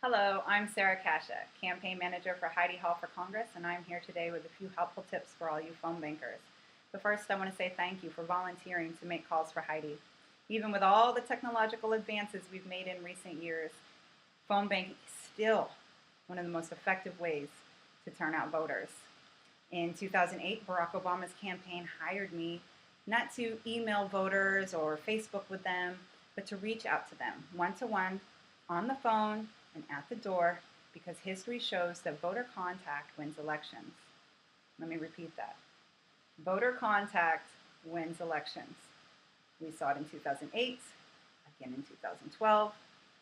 Hello, I'm Sarah Kasha, Campaign Manager for Heidi Hall for Congress, and I'm here today with a few helpful tips for all you phone bankers. But first, I want to say thank you for volunteering to make calls for Heidi. Even with all the technological advances we've made in recent years, phone banking is still one of the most effective ways to turn out voters. In 2008, Barack Obama's campaign hired me not to email voters or Facebook with them, but to reach out to them one-to-one, on the phone, and at the door, because history shows that voter contact wins elections. Let me repeat that. Voter contact wins elections. We saw it in 2008, again in 2012.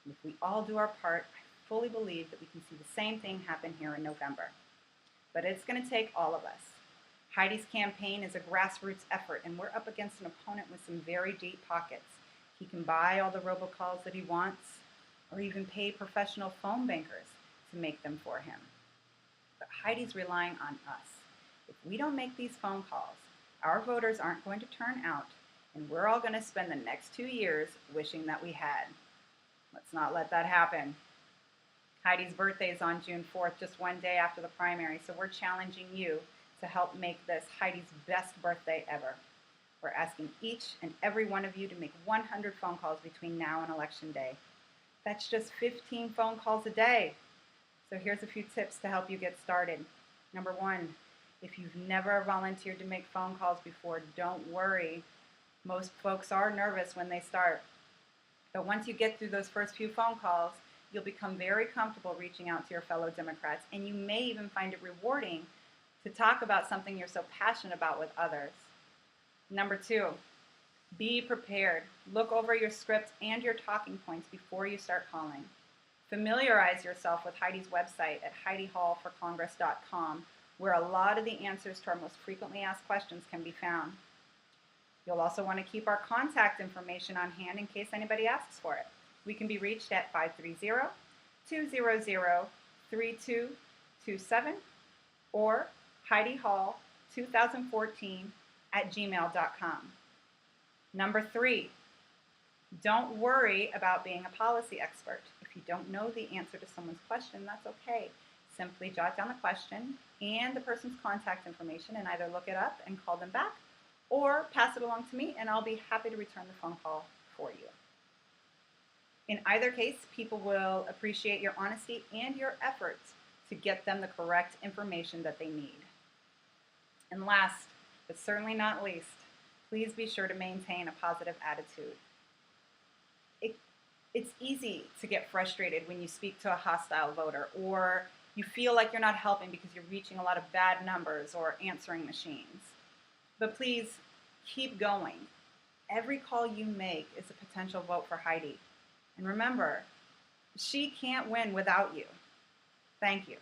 And if we all do our part, I fully believe that we can see the same thing happen here in November. But it's going to take all of us. Heidi's campaign is a grassroots effort, and we're up against an opponent with some very deep pockets. He can buy all the robocalls that he wants, or even pay professional phone bankers to make them for him. But Heidi's relying on us. If we don't make these phone calls, our voters aren't going to turn out, and we're all going to spend the next 2 years wishing that we had. Let's not let that happen. Heidi's birthday is on June 4th, just one day after the primary, so we're challenging you to help make this Heidi's best birthday ever. We're asking each and every one of you to make 100 phone calls between now and Election Day. That's just 15 phone calls a day. So here's a few tips to help you get started. Number one, if you've never volunteered to make phone calls before, don't worry. Most folks are nervous when they start. But once you get through those first few phone calls, you'll become very comfortable reaching out to your fellow Democrats, and you may even find it rewarding to talk about something you're so passionate about with others. Number two, be prepared. Look over your script and your talking points before you start calling. Familiarize yourself with Heidi's website at HeidiHallForCongress.com, where a lot of the answers to our most frequently asked questions can be found. You'll also want to keep our contact information on hand in case anybody asks for it. We can be reached at 530-200-3227 or HeidiHall2014@gmail.com. Number three, don't worry about being a policy expert. If you don't know the answer to someone's question, that's okay. Simply jot down the question and the person's contact information and either look it up and call them back or pass it along to me, and I'll be happy to return the phone call for you. In either case, people will appreciate your honesty and your efforts to get them the correct information that they need. And last, but certainly not least, please be sure to maintain a positive attitude. It's easy to get frustrated when you speak to a hostile voter, or you feel like you're not helping because you're reaching a lot of bad numbers or answering machines. But please keep going. Every call you make is a potential vote for Heidi. And remember, she can't win without you. Thank you.